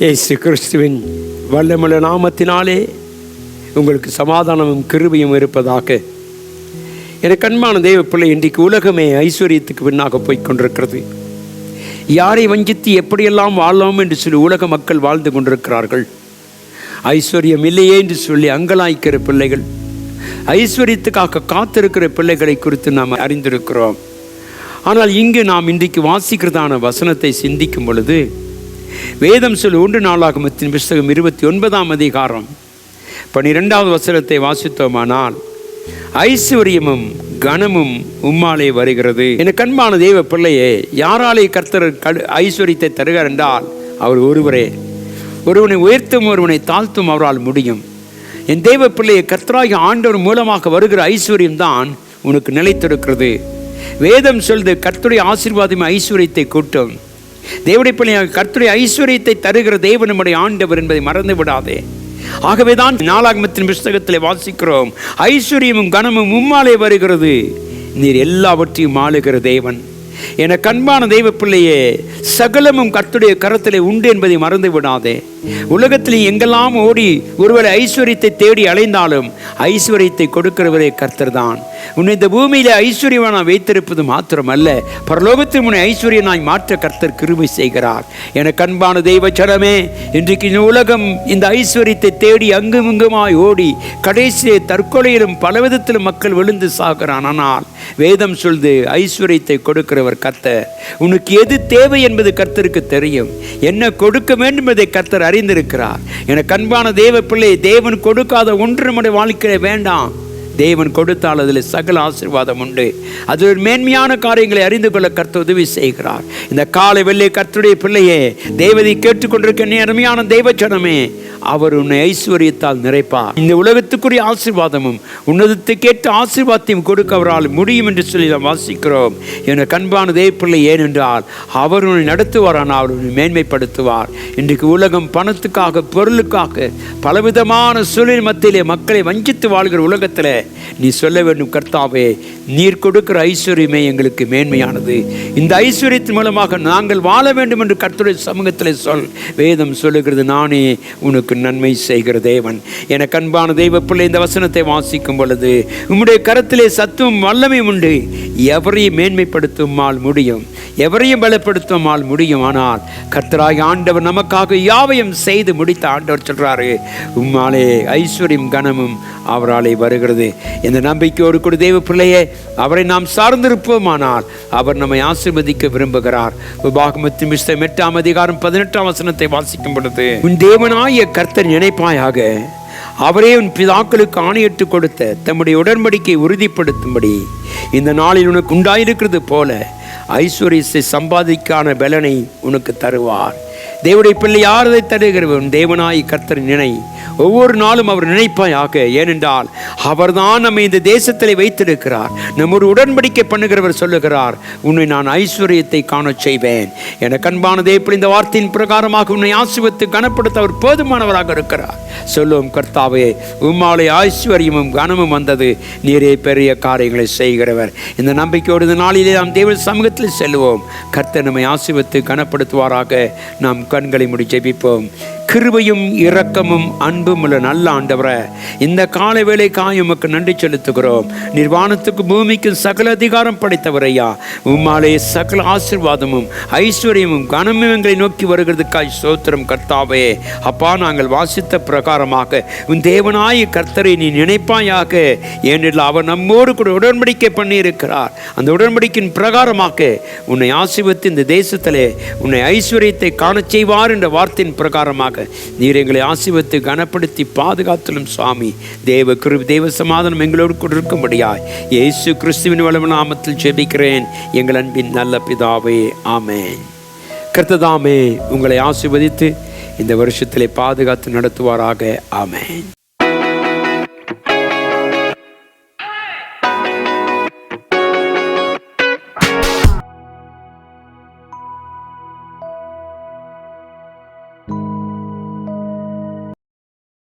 இயேசு கிறிஸ்துவின் வல்லமுள்ள நாமத்தினாலே உங்களுக்கு சமாதானமும் கிருபையும் இருப்பதாக. எனக்கு அன்பான தேவ பிள்ளை, இன்றைக்கு உலகமே ஐஸ்வர்யத்துக்கு பின்னாக போய்கொண்டிருக்கிறது. யாரை வஞ்சித்து எப்படியெல்லாம் வாழலாம் என்று சொல்லி உலக மக்கள் வாழ்ந்து கொண்டிருக்கிறார்கள். ஐஸ்வர்யம் இல்லையே என்று சொல்லி அங்கலாய்க்கிற பிள்ளைகள், ஐஸ்வர்யத்துக்காக காத்திருக்கிற பிள்ளைகளை குறித்து நாம் அறிந்திருக்கிறோம். ஆனால் இங்கு நாம் இன்றைக்கு வாசிக்கிறதான வசனத்தை சிந்திக்கும் பொழுது, வேதம் சொல் 1 நாளாகமத்தின் புத்தகம் 29ஆம் அதிகாரம் 12வது வசனத்தை வாசித்தோமானால், ஐஸ்வர்யமும் கனமும் உம்மாலே வருகிறது. எனக்கு அன்பான தேவ பிள்ளையே, யாராலே கர்த்தர் ஐஸ்வர்யத்தை தருகிறார் என்றால் அவர் ஒருவரே. ஒருவனை உயர்த்தும் ஒருவனை தாழ்த்தும் அவரால் முடியும். என் தேவ பிள்ளையை, கர்த்தராகிய ஆண்டவர் மூலமாக வருகிற ஐஸ்வர்யம் தான் உனக்கு நிலைத்திருக்கிறது. வேதம் சொல்லுது, கர்த்தருடைய ஆசீர்வாதம் ஐஸ்வர்யத்தை கூட்டும். தேவனுடைய பிள்ளையாக கர்த்தருடைய ஐஸ்வர்யத்தை தருகிற தேவன் நம்முடைய ஆண்டவர் என்பதை மறந்து விடாதே. ஆகவேதான் நாளாகமத்தின் புத்தகத்தில் வாசிக்கிறோம், ஐஸ்வர்யமும் கனமும் உம்மாலே வருகிறது, நீர் எல்லாவற்றையும் ஆளுகிற தேவன். என கண்பான தெய்வ பிள்ளையே, சகலமும் கர்த்தருடைய கரத்திலே உண்டு என்பதை மறந்து விடாதே. உலகத்தில் எங்கெல்லாம் ஓடி ஒருவேளை ஐஸ்வர்யத்தை தேடி அலைந்தாலும் ஐஸ்வர்யத்தை கொடுக்கிறவரே கர்த்தர் தான். உன்னை இந்த பூமியில ஐஸ்வர்யவானா வைத்திருப்பது மாத்திரமல்ல, பரலோகத்தில் உன்னை ஐஸ்வர்யனாய் மாற்ற கர்த்தர் கிருபை செய்கிறார். என கண்பான தெய்வ சனமே, இன்றைக்கு இந்த உலகம் இந்த ஐஸ்வர்யத்தை தேடி அங்கும் இங்குமாய் ஓடி கடைசியே தற்கொலையிலும் பலவிதத்திலும் மக்கள் விழுந்து சாகிறான். ஆனால் வேதம் சொல்லுது, ஐஸ்வர்யத்தை கொடுக்கிறவர் கர்த்தர். உனக்கு எது தேவை என்பது கர்த்தருக்கு தெரியும். என்ன கொடுக்க வேண்டும் என்பதை கர்த்தர் அறிந்திருக்கிறார். என கண்பான தேவ பிள்ளை, தேவன் கொடுக்காத ஒன்று நம்முடைய வாழ்க்கையில வேண்டாம். தேவன் கொடுத்தால் அதில் சகல ஆசீர்வாதம் உண்டு. அது ஒரு மேன்மையான காரியங்களை அறிந்து கொள்ள கர்த்தர் உதவி செய்கிறார். இந்த காலை வெள்ளை கர்த்தருடைய பிள்ளையே, தேவதை கேட்டுக்கொண்டிருக்க நீ அருமையான தெய்வச்சனமே, அவர் உன்னை ஐஸ்வர்யத்தால் நிறைப்பார். இந்த உலகத்துக்குரிய ஆசீர்வாதமும் உன்னதத்துக்கேற்ற ஆசீர்வாதத்தையும் கொடுக்க அவரால் முடியும் என்று சொல்லி நாம் வாசிக்கிறோம். என கண்பான தேவ பிள்ளை, ஏனென்றால் அவர் உன்னை நடத்துவாரான அவர் உன்னை மேன்மைப்படுத்துவார். இன்றைக்கு உலகம் பணத்துக்காக பொருளுக்காக பலவிதமான சூழல் மத்தியிலே மக்களை வஞ்சித்து வாழ்கிற உலகத்தில் நீ சொல்ல வேண்டும், கர்த்தாவே, நீர் கொடுக்கிற ஐஸ்வர்யமே எங்களுக்கு மேன்மையானது. இந்த ஐஸ்வர்யத்தின் மூலமாக நாங்கள் வாழ வேண்டும் என்று கர்த்தருடைய சமூகத்தில் சொல். வேதம் சொல்லுகிறது, நானே உனக்கு நன்மை செய்கிற தேவன். என கண்பான தெய்வ பிள்ளை, இந்த வசனத்தை வாசிக்கும் பொழுது, உம்முடைய கரத்திலே சத்துவம் வல்லமையும் உண்டு. எவரையும் மேன்மைப்படுத்துமால் முடியும், எவரையும் பலப்படுத்துமால் முடியும். ஆனால் கர்த்தராகிய ஆண்டவர் நமக்காக யாவையும் செய்து முடித்த ஆண்டவர் சொல்றாரு, உம்மாலே ஐஸ்வர்யம் கனமும் அவராலே வருகிறது. இந்த நம்பிக்கையோடு கூட தேவ பிள்ளையே, அவரை நாம் சார்ந்திருப்போமானால் அவர் நம்மை ஆசீர்வதிக்க விரும்புகிறார். உபாகமத்தின் புத்தகம் 8ஆம் அதிகாரம் 18ஆம் வசனத்தை வாசிக்கும் பொழுது, உன் தேவனாகிய கர்த்தர் நினைப்பாயாக, அவரே உன் பிதாக்களுக்கு ஆணையிட்டு கொடுத்த தம்முடைய உடன்படிக்கை உறுதிப்படுத்தும்படி இந்த நாளில் உனக்கு உண்டாயிருக்கிறது போல ஐஸ்வர்யத்தை சம்பாதிக்கான பலனை உனக்கு தருவார். தேவனுடைய பிள்ளை, யாரதை தருகிறவன் தேவனாய் கர்த்தர் நினை. ஒவ்வொரு நாளும் அவர் நினைப்பாயாக. ஏனென்றால் அவர்தான் நம்மை இந்த தேசத்தில் வைத்திருக்கிறார். நம்மோடு உடன்படிக்கை பண்ணுகிறவர் சொல்லுகிறார், உன்னை நான் ஐஸ்வர்யத்தை காண செய்வேன். என கண்பான தேவ இந்த வார்த்தையின் பிரகாரமாக உன்னை ஆசீர்வதித்து கனப்படுத்த அவர் போதுமானவராக இருக்கிறார். சொல்லுவோம், கர்த்தாவே, உம்மாலே ஐஸ்வர்யமும் கனமும் வந்தது, நீரே பெரிய காரியங்களை செய்கிறவர். இந்த நம்பிக்கையோடு இந்த நாளிலே நாம் தேவ சமூகத்தில் செல்லுவோம். கர்த்தர் நம்மை ஆசீர்வதித்து கனப்படுத்துவாராக. நாம் கண்களை மூடி ஜெபிப்போம். கிருபையும் இரக்கமும் அன்பும் உள்ள நல்ல ஆண்டவரே, இந்த காலை வேளைக்காய் உமக்கு நன்றி செலுத்துகிறோம். நிர்வாணத்துக்கு பூமிக்கும் சகல அதிகாரம் படைத்தவரையா, உம்மாலே சகல ஆசீர்வாதமும் ஐஸ்வர்யமும் கனமும் எங்களை நோக்கி வருகிறதுக்காய் ஸ்தோத்திரம். கர்த்தாவே, அப்பா, நாங்கள் வாசித்த பிரகாரமாக உன் தேவனாய கர்த்தரை நீ நினைப்பாயாக. ஏனென்றால் அவர் நம்மோடு கூட உடன்படிக்கை பண்ணி இருக்கிறார். அந்த உடன்படிக்கையின் பிரகாரமாக உன்னை ஆசீர்வதித்து இந்த தேசத்திலே உன்னை ஐஸ்வர்யத்தை காண செய்வார் என்ற வார்த்தையின் பிரகாரமாக நீர் எங்களை ஆசீர்வதித்து கனப்படுத்தி பாதுகாத்தலும் சுவாமி. தேவ கிருபை, தேவ சமாதானம் எங்களோடு கூட இருக்கும்படியாய் இயேசு கிறிஸ்துவின் வல்லமையான நாமத்தில் ஜெபிக்கிறேன், எங்கள் அன்பின் நல்ல பிதாவே, ஆமென். கர்த்தர் தாமே உங்களை ஆசீர்வதித்து இந்த வருஷத்திலே பாதுகாத்து நடத்துவாராக. ஆமென்.